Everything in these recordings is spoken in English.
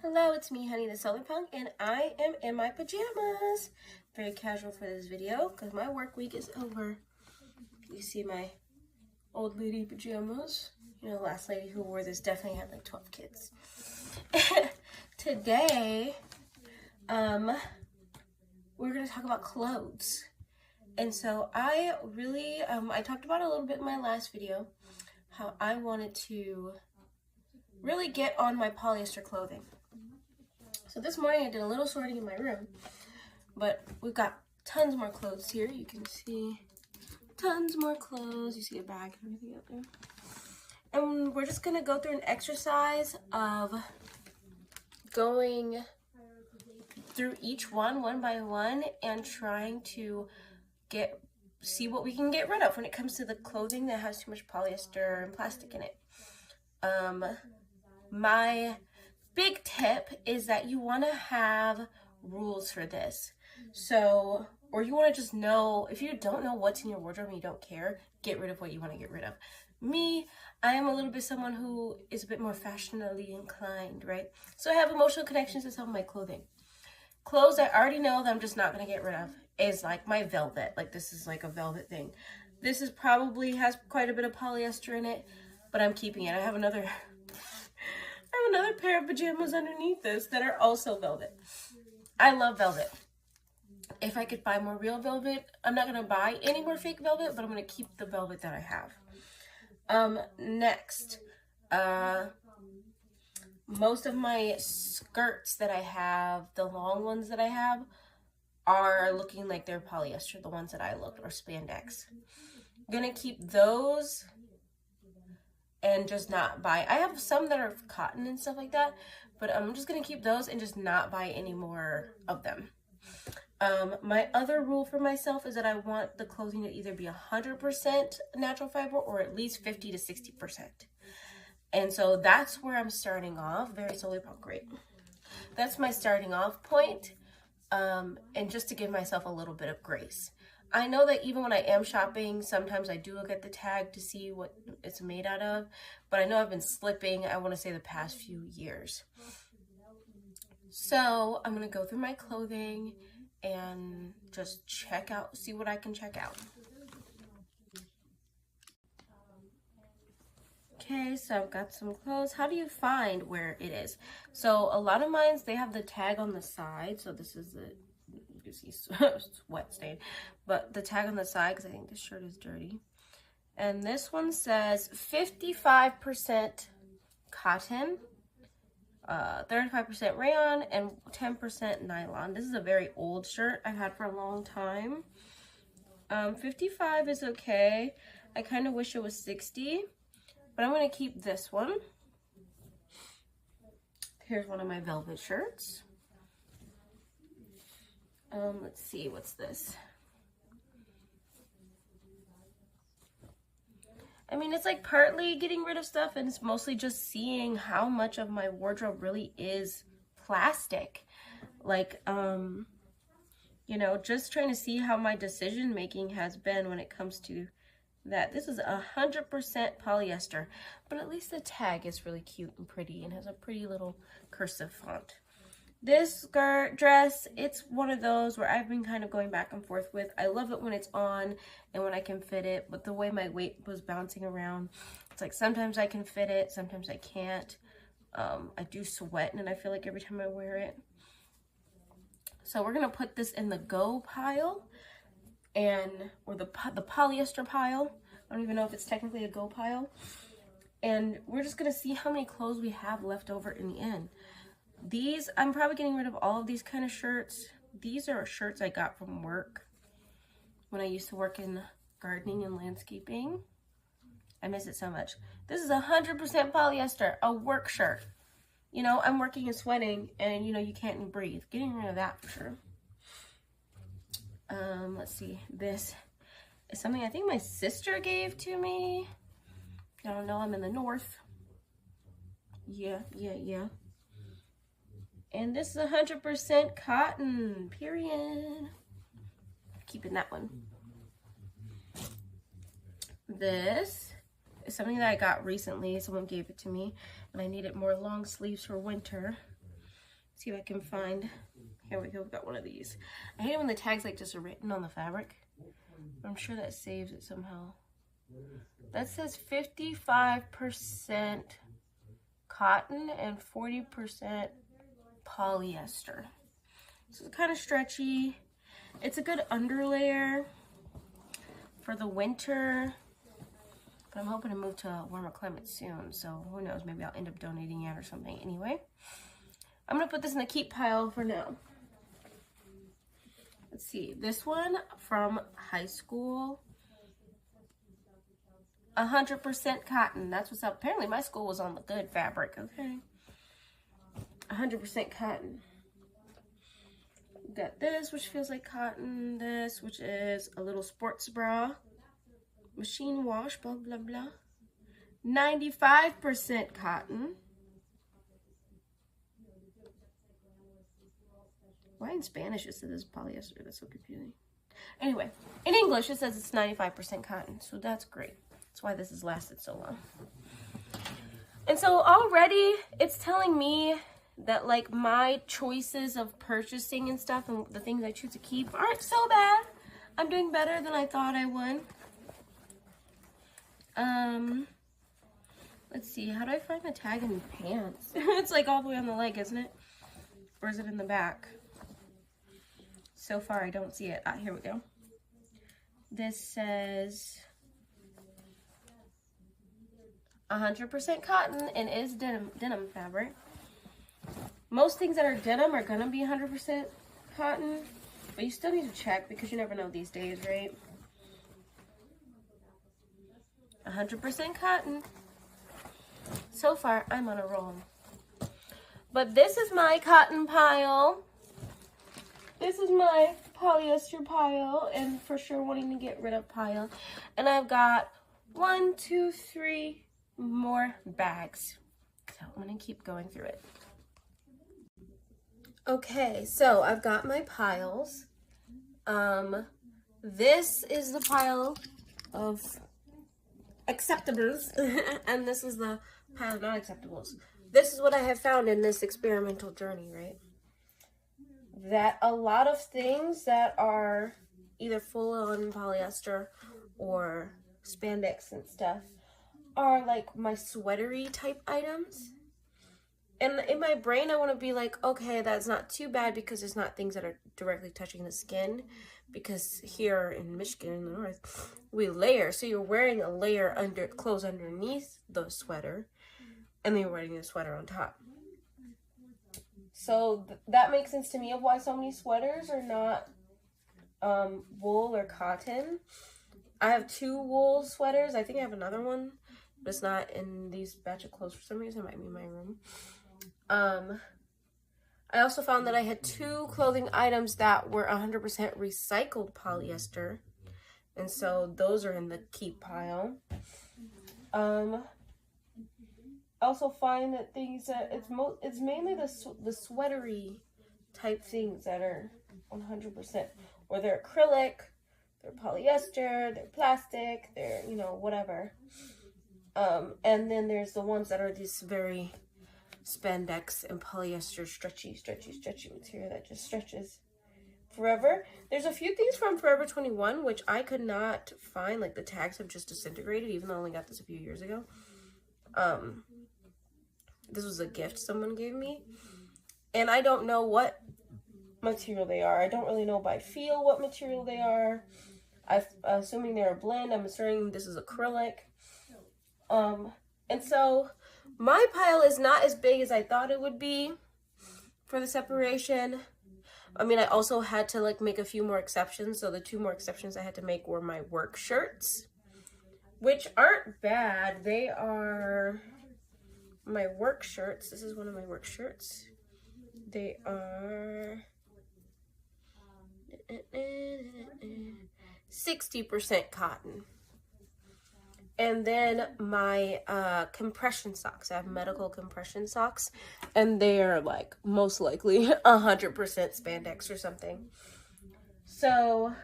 Hello, it's me, Honey the Solar Punk, and I am in my pajamas. Very casual for this video because my work week is over. You see my old lady pajamas. You know, the last lady who wore this definitely had like 12 kids. Today, we're going to talk about clothes. And so I really, I talked about it a little bit in my last video, how I wanted to really get on my polyester clothing. So this morning I did a little sorting in my room, but we've got tons more clothes here. You can see tons more clothes. You see a bag and everything out there. And we're just gonna go through an exercise of going through each one by one and trying to see what we can get rid of when it comes to the clothing that has too much polyester and plastic in it. My big tip is that you want to have rules for this. So, or you want to just know, if you don't know what's in your wardrobe and you don't care, get rid of what you want to get rid of. Me, I am a little bit someone who is a bit more fashionably inclined, right? So I have emotional connections to some of my clothing. Clothes I already know that I'm just not going to get rid of is like my velvet. Like this is like a velvet thing. This is probably has quite a bit of polyester in it, but I'm keeping it. I have another pair of pajamas underneath this that are also velvet. I love velvet. If I could buy more real velvet, I'm not going to buy any more fake velvet, but I'm going to keep the velvet that I have. Next, most of my skirts that I have, the long ones that I have, are looking like they're polyester, the ones that I looked, or spandex. I'm going to keep those and just not buy. I have some that are cotton and stuff like that, but I'm just going to keep those and just not buy any more of them. My other rule for myself is that I want the clothing to either be 100% natural fiber or at least 50 to 60%. And so that's where I'm starting off. Very Solar Punk, great. That's my starting off point. And just to give myself a little bit of grace. I know that even when I am shopping, sometimes I do look at the tag to see what it's made out of, but I know I've been slipping, I want to say the past few years. So I'm going to go through my clothing and just check out, see what I can check out. Okay, so I've got some clothes. How do you find where it is? So a lot of mine, they have the tag on the side. So this is the, you can see sweat stain, but the tag on the side, because I think this shirt is dirty. And this one says 55% cotton, 35% rayon, and 10% nylon. This is a very old shirt I've had for a long time. 55 is okay. I kind of wish it was 60. But I'm going to keep this one. Here's one of my velvet shirts. Let's see, what's this? I mean, it's like partly getting rid of stuff, and it's mostly just seeing how much of my wardrobe really is plastic. Like, you know, just trying to see how my decision making has been when it comes to that. This is 100% polyester, but at least the tag is really cute and pretty and has a pretty little cursive font. This skirt dress, it's one of those where I've been kind of going back and forth with. I love it when it's on and when I can fit it, but the way my weight was bouncing around, it's like sometimes I can fit it, sometimes I can't. I do sweat, and I feel like every time I wear it. So we're gonna put this in the go pile, or the polyester pile. I don't even know if it's technically a go pile. And we're just gonna see how many clothes we have left over in the end. These, I'm probably getting rid of all of these kind of shirts. These are shirts I got from work when I used to work in gardening and landscaping. I miss it so much. This is 100% polyester, a work shirt. You know, I'm working and sweating, and you know, you can't breathe. Getting rid of that for sure. Let's see, this is something I think my sister gave to me. I don't know, I'm in the north. Yeah. And this is 100% cotton, period. Keeping that one. This is something that I got recently. Someone gave it to me, and I needed more long sleeves for winter. See if I can find, here we go, we've got one of these. I hate it when the tag's like just written on the fabric, but I'm sure that saves it somehow. That says 55% cotton and 40% polyester. So it's kind of stretchy. It's a good underlayer for the winter, but I'm hoping to move to a warmer climate soon, so who knows, maybe I'll end up donating it or something. Anyway, I'm gonna put this in the keep pile for now. Let's see, this one from high school, 100% cotton. That's what's up. Apparently my school was on the good fabric, okay? 100% cotton. Got this, which feels like cotton. This, which is a little sports bra. Machine wash, blah, blah, blah. 95% cotton. Why in Spanish it says it's polyester? That's so confusing. Anyway, in English it says it's 95% cotton, so that's great. That's why this has lasted so long. And so already it's telling me that like my choices of purchasing and stuff and the things I choose to keep aren't so bad. I'm doing better than I thought I would. Let's see, how do I find the tag in pants? It's like all the way on the leg, isn't it? Or is it in the back? So far I don't see it. Ah, here we go. This says 100% cotton and is denim fabric. Most things that are denim are gonna be 100% cotton, but you still need to check because you never know these days, right? 100% cotton. So far, I'm on a roll. But this is my cotton pile. This is my polyester pile, and for sure wanting to get rid of pile. And I've got 1, 2, 3 more bags. So I'm gonna keep going through it. Okay, so I've got my piles. This is the pile of acceptables, and this is the pile of non-acceptables. This is what I have found in this experimental journey, right? That a lot of things that are either full-on polyester or spandex and stuff are like my sweatery type items. And in my brain, I want to be like, okay, that's not too bad because it's not things that are directly touching the skin. Because here in Michigan, in the north, we layer. So you're wearing a layer under clothes underneath the sweater, and then you're wearing a sweater on top. So that makes sense to me of why so many sweaters are not wool or cotton. I have 2 wool sweaters. I think I have another one, but it's not in these batch of clothes for some reason. It might be in my room. I also found that I had 2 clothing items that were 100% recycled polyester, and so those are in the keep pile. I also find that things that it's mainly the sweatery type things that are 100%, or they're acrylic, they're polyester, they're plastic, they're, you know, whatever. And then there's the ones that are these very spandex and polyester stretchy material that just stretches forever. There's a few things from Forever 21 which I could not find, like the tags have just disintegrated even though I only got this a few years ago. This was a gift someone gave me, and I don't know what material they are. I don't really know by feel what material they are. I'm assuming they're a blend. I'm assuming this is acrylic. And so my pile is not as big as I thought it would be for the separation. I mean, I also had to like make a few more exceptions. So the 2 more exceptions I had to make were my work shirts, which aren't bad. They are my work shirts. This is one of my work shirts. They are 60% cotton. And then my compression socks. I have medical compression socks, and they are like most likely 100% spandex or something. So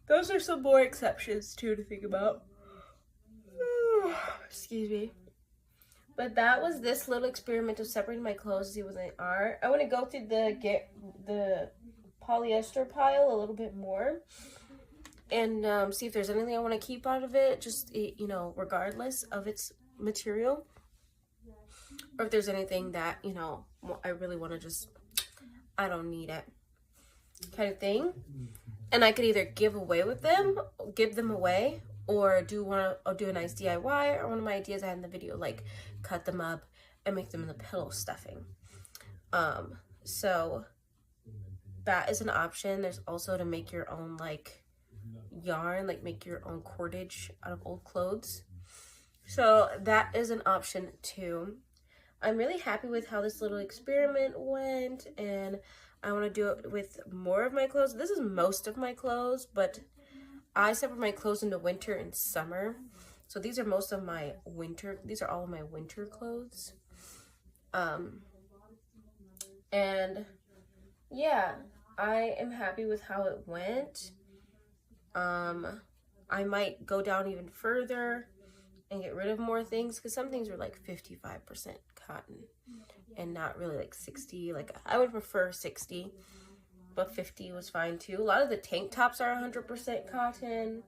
those are some more exceptions too to think about. Excuse me. But that was this little experiment of separating my clothes to see what they are. I want to go through the polyester pile a little bit more and see if there's anything I want to keep out of it, just, you know, regardless of its material, or if there's anything that, you know, I really want to just, I don't need it kind of thing. And I could either give them away, or do a nice DIY, or one of my ideas I had in the video, like cut them up and make them into pillow stuffing. So that is an option. There's also to make your own like yarn, like make your own cordage out of old clothes. So that is an option too. I'm really happy with how this little experiment went, and I want to do it with more of my clothes. This is most of my clothes, but I separate my clothes into winter and summer. So these are most of my winter, these are all of my winter clothes. And yeah, I am happy with how it went. I might go down even further and get rid of more things, because some things were like 55% cotton and not really like 60. Like I would prefer 60, but 50 was fine too. A lot of the tank tops are 100% cotton,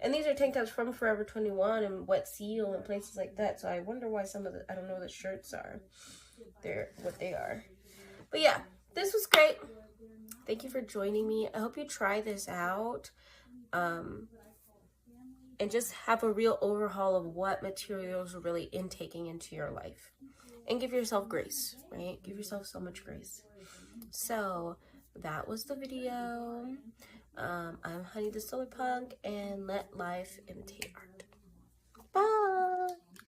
and these are tank tops from Forever 21 and Wet Seal and places like that. So I wonder why some of the, I don't know, the shirts are what they are. But yeah, this was great. Thank you for joining me. I hope you try this out. And just have a real overhaul of what materials are really intaking into your life. And give yourself grace, right? Give yourself so much grace. So that was the video. I'm Honey the Solar Punk, and let life imitate art.